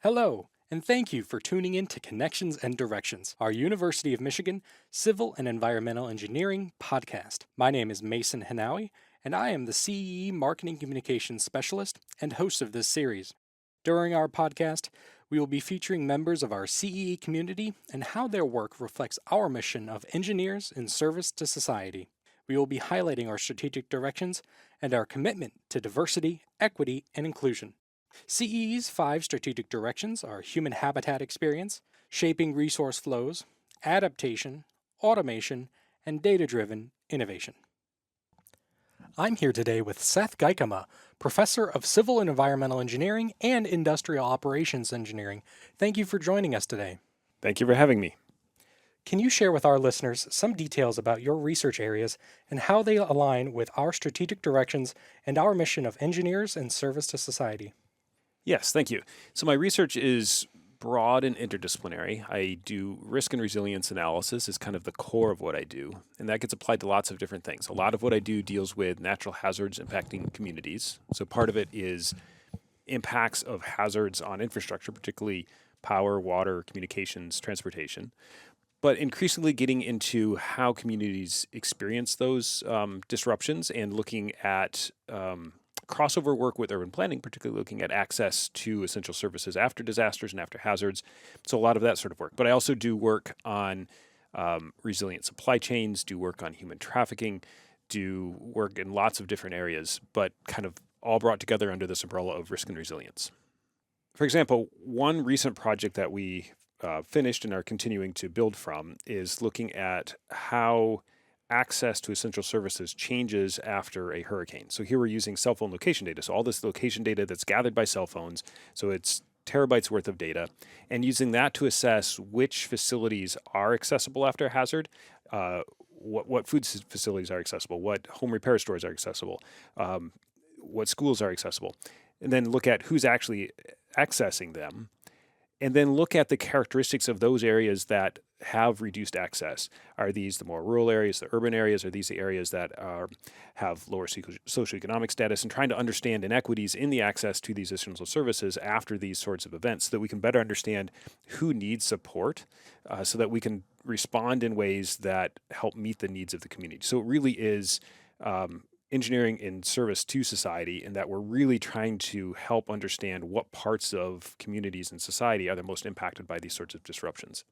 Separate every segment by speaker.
Speaker 1: Hello, and thank you for tuning in to Connections and Directions, our University of Michigan Civil and Environmental Engineering podcast. My name is Mason Hanawi, and I am the CEE Marketing Communications Specialist and host of this series. During our podcast, we will be featuring members of our CEE community and how their work reflects our mission of engineers in service to society. We will be highlighting our strategic directions and our commitment to diversity, equity, and inclusion. CEE's 5 strategic directions are human habitat experience, shaping resource flows, adaptation, automation, and data-driven innovation. I'm here today with Seth Guikema, Professor of Civil and Environmental Engineering and Industrial Operations Engineering. Thank you for joining us today.
Speaker 2: Thank you for having me.
Speaker 1: Can you share with our listeners some details about your research areas and how they align with our strategic directions and our mission of engineers in service to society?
Speaker 2: Yes, thank you. So my research is broad and interdisciplinary. I do risk and resilience analysis is kind of the core of what I do, and that gets applied to lots of different things. A lot of what I do deals with natural hazards impacting communities. So part of it is impacts of hazards on infrastructure, particularly power, water, communications, transportation. But increasingly getting into how communities experience those disruptions and looking at crossover work with urban planning, particularly looking at access to essential services after disasters and after hazards. So a lot of that sort of work. But I also do work on resilient supply chains, do work on human trafficking, do work in lots of different areas, but kind of all brought together under this umbrella of risk and resilience. For example, one recent project that we finished and are continuing to build from is looking at how access to essential services changes after a hurricane. So here we're using cell phone location data. So all this location data that's gathered by cell phones, so it's terabytes worth of data, and using that to assess which facilities are accessible after a hazard, what food facilities are accessible, what home repair stores are accessible, what schools are accessible, and then look at who's actually accessing them. And then look at the characteristics of those areas that have reduced access. Are these the more rural areas, the urban areas? Are these the areas that have lower socioeconomic status? And trying to understand inequities in the access to these essential services after these sorts of events so that we can better understand who needs support so that we can respond in ways that help meet the needs of the community. So it really is engineering in service to society, and that we're really trying to help understand what parts of communities and society are the most impacted by these sorts of disruptions.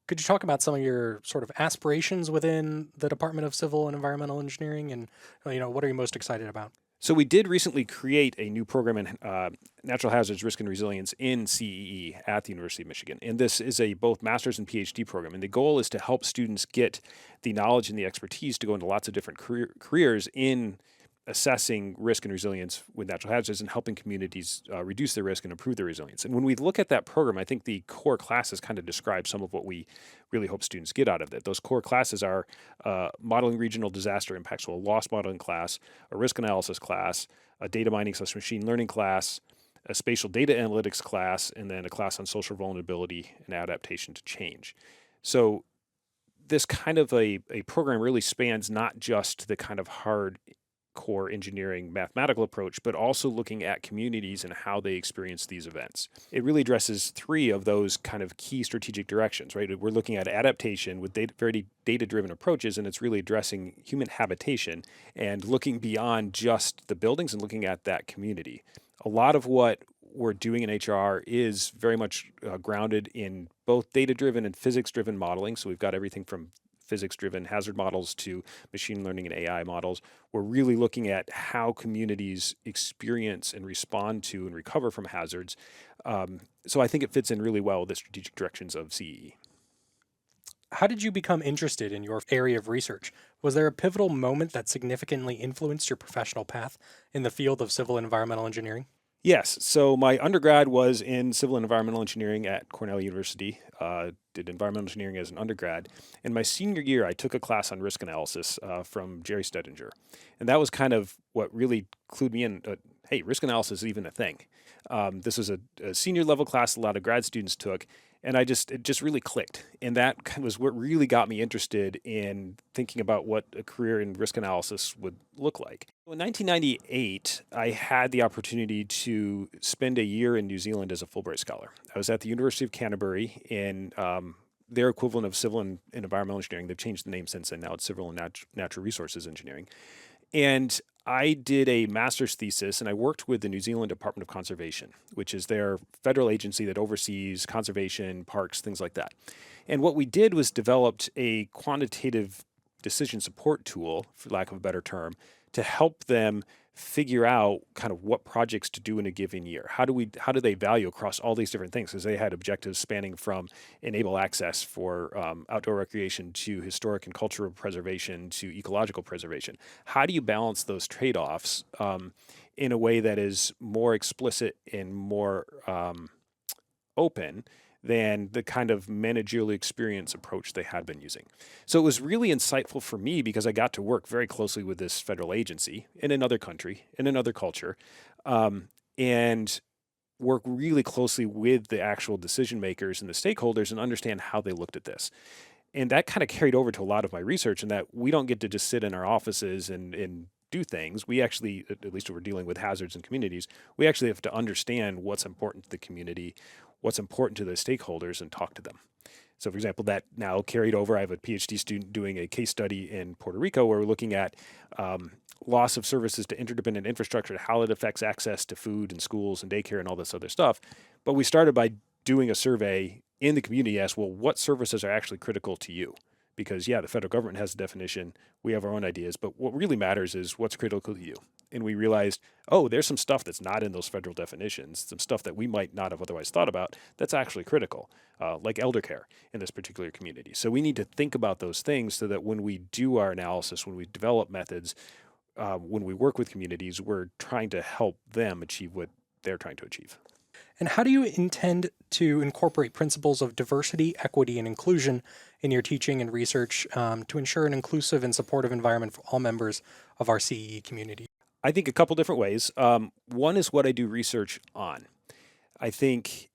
Speaker 1: Could you talk about some of your sort of aspirations within the Department of Civil and Environmental Engineering, and what are you most excited about?
Speaker 2: So we did recently create a new program in natural hazards, risk and resilience in CEE at the University of Michigan. And this is a both master's and PhD program. And the goal is to help students get the knowledge and the expertise to go into lots of different careers in assessing risk and resilience with natural hazards and helping communities reduce their risk and improve their resilience. And when we look at that program, I think the core classes kind of describe some of what we really hope students get out of it. Those core classes are modeling regional disaster impacts, so a loss modeling class, a risk analysis class, a data mining / machine learning class, a spatial data analytics class, and then a class on social vulnerability and adaptation to change. So this kind of a program really spans not just the kind of hard core engineering mathematical approach, but also looking at communities and how they experience these events. It really addresses 3 of those kind of key strategic directions, right? We're looking at adaptation with very data-driven approaches, and it's really addressing human habitation and looking beyond just the buildings and looking at that community. A lot of what we're doing in HR is very much grounded in both data-driven and physics-driven modeling. So we've got everything from physics-driven hazard models to machine learning and AI models. We're really looking at how communities experience and respond to and recover from hazards. So I think it fits in really well with the strategic directions of CEE.
Speaker 1: How did you become interested in your area of research? Was there a pivotal moment that significantly influenced your professional path in the field of civil and environmental engineering?
Speaker 2: Yes. So my undergrad was in civil and environmental engineering at Cornell University. Did environmental engineering as an undergrad. In my senior year, I took a class on risk analysis from Jerry Stedinger. And that was kind of what really clued me in. Hey, risk analysis is even a thing. This was a senior level class a lot of grad students took. And it just really clicked. And that was what really got me interested in thinking about what a career in risk analysis would look like. In 1998, I had the opportunity to spend a year in New Zealand as a Fulbright scholar. I was at the University of Canterbury in their equivalent of civil and environmental engineering. They've changed the name since then. Now it's civil and natural resources engineering. And I did a master's thesis, and I worked with the New Zealand Department of Conservation, which is their federal agency that oversees conservation, parks, things like that. And what we did was developed a quantitative decision support tool, for lack of a better term, to help them figure out kind of what projects to do in a given year. How do they value across all these different things? Because they had objectives spanning from enable access for outdoor recreation to historic and cultural preservation to ecological preservation. How do you balance those trade-offs in a way that is more explicit and more open than the kind of managerial experience approach they had been using? So it was really insightful for me because I got to work very closely with this federal agency in another country, in another culture, and work really closely with the actual decision makers and the stakeholders and understand how they looked at this. And that kind of carried over to a lot of my research, in that we don't get to just sit in our offices and do things. We actually, at least when we're dealing with hazards and communities, we actually have to understand what's important to the community, what's important to the stakeholders, and talk to them. So, for example, that now carried over. I have a PhD student doing a case study in Puerto Rico where we're looking at loss of services to interdependent infrastructure, how it affects access to food and schools and daycare and all this other stuff. But we started by doing a survey in the community, asked, well, what services are actually critical to you? Because, yeah, the federal government has a definition. We have our own ideas. But what really matters is what's critical to you. And we realized, oh, there's some stuff that's not in those federal definitions, some stuff that we might not have otherwise thought about that's actually critical, like elder care in this particular community. So we need to think about those things so that when we do our analysis, when we develop methods, when we work with communities, we're trying to help them achieve what they're trying to achieve.
Speaker 1: And how do you intend to incorporate principles of diversity, equity, and inclusion in your teaching and research to ensure an inclusive and supportive environment for all members of our CEE community?
Speaker 2: I think a couple different ways. One is what I do research on. I think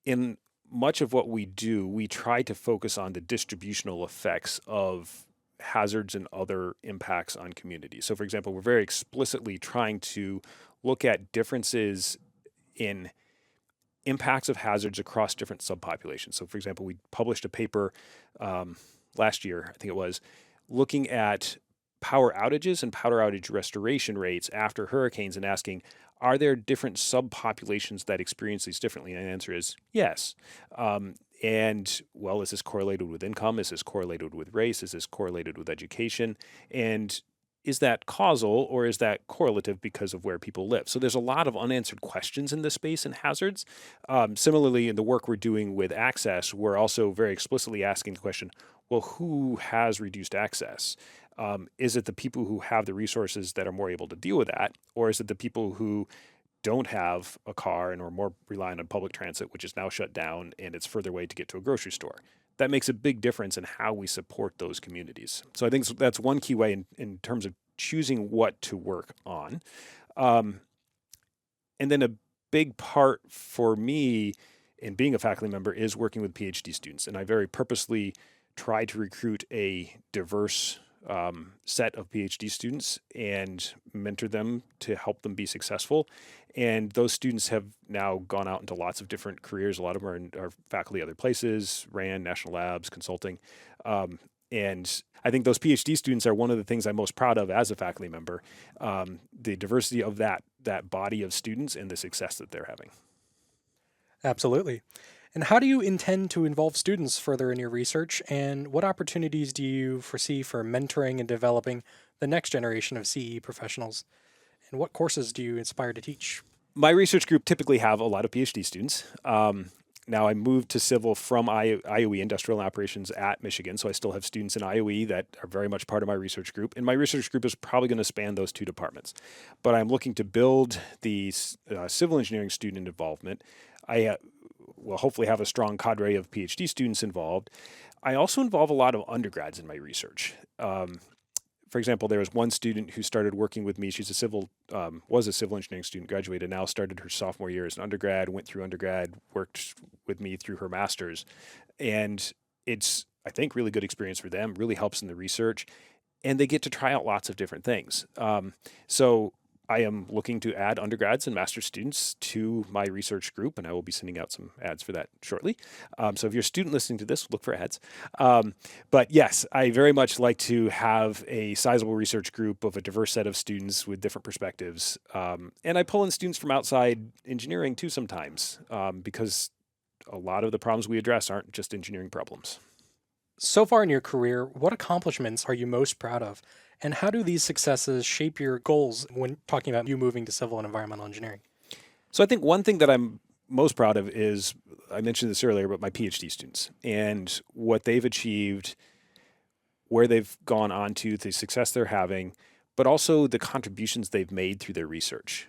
Speaker 2: in much of what we do, we try to focus on the distributional effects of hazards and other impacts on communities. So, for example, we're very explicitly trying to look at differences in impacts of hazards across different subpopulations. So, for example, we published a paper last year, I think it was, looking at power outages and power outage restoration rates after hurricanes and asking, are there different subpopulations that experience these differently? And the answer is yes. And, well, is this correlated with income? Is this correlated with race? Is this correlated with education? And is that causal or is that correlative because of where people live? So there's a lot of unanswered questions in this space and hazards. Similarly, in the work we're doing with access, we're also very explicitly asking the question, well, who has reduced access? Is it the people who have the resources that are more able to deal with that? Or is it the people who don't have a car and are more reliant on public transit, which is now shut down and it's further away to get to a grocery store? That makes a big difference in how we support those communities. So I think that's one key way in terms of choosing what to work on. And then a big part for me in being a faculty member is working with PhD students. And I very purposely try to recruit a diverse set of PhD students and mentor them to help them be successful. And those students have now gone out into lots of different careers. A lot of them are faculty other places, RAND, National Labs, consulting. And I think those PhD students are one of the things I'm most proud of as a faculty member, the diversity of that body of students and the success that they're having.
Speaker 1: Absolutely. And how do you intend to involve students further in your research, and what opportunities do you foresee for mentoring and developing the next generation of CE professionals? And what courses do you aspire to teach?
Speaker 2: My research group typically have a lot of PhD students. Now I moved to civil from IOE, Industrial Operations at Michigan, so I still have students in IOE that are very much part of my research group, and my research group is probably going to span those two departments. But I'm looking to build the civil engineering student involvement. I will hopefully have a strong cadre of PhD students involved. I also involve a lot of undergrads in my research. For example, there was one student who started working with me. She's was a civil engineering student, graduated, now started her sophomore year as an undergrad, went through undergrad, worked with me through her master's. And it's, I think, really good experience for them, really helps in the research. And they get to try out lots of different things. So I am looking to add undergrads and master's students to my research group, and I will be sending out some ads for that shortly. So if you're a student listening to this, look for ads. But yes, I very much like to have a sizable research group of a diverse set of students with different perspectives. And I pull in students from outside engineering too sometimes, because a lot of the problems we address aren't just engineering problems.
Speaker 1: So far in your career, what accomplishments are you most proud of? And how do these successes shape your goals when talking about you moving to civil and environmental engineering?
Speaker 2: So I think one thing that I'm most proud of is, I mentioned this earlier, but my PhD students and what they've achieved, where they've gone on to, the success they're having, but also the contributions they've made through their research.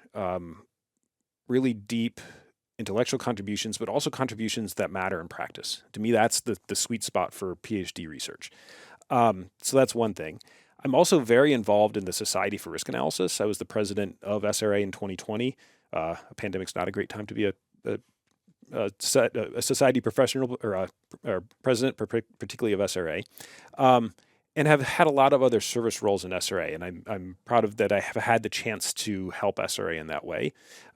Speaker 2: Really deep intellectual contributions, but also contributions that matter in practice. To me, that's the sweet spot for PhD research. So that's one thing. I'm also very involved in the Society for Risk Analysis. I was the president of SRA in 2020. A pandemic's not a great time to be a society professional or president, particularly of SRA, and have had a lot of other service roles in SRA. And I'm proud of that. I have had the chance to help SRA in that way,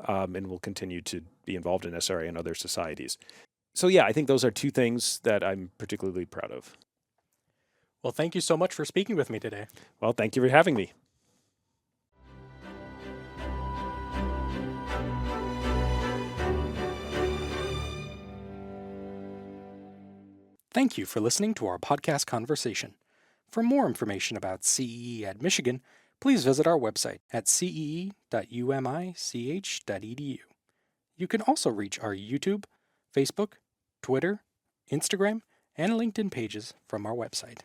Speaker 2: and will continue to be involved in SRA and other societies. So yeah, I think those are two things that I'm particularly proud of.
Speaker 1: Well, thank you so much for speaking with me today.
Speaker 2: Well, thank you for having me.
Speaker 1: Thank you for listening to our podcast conversation. For more information about CEE at Michigan, please visit our website at cee.umich.edu. You can also reach our YouTube, Facebook, Twitter, Instagram, and LinkedIn pages from our website.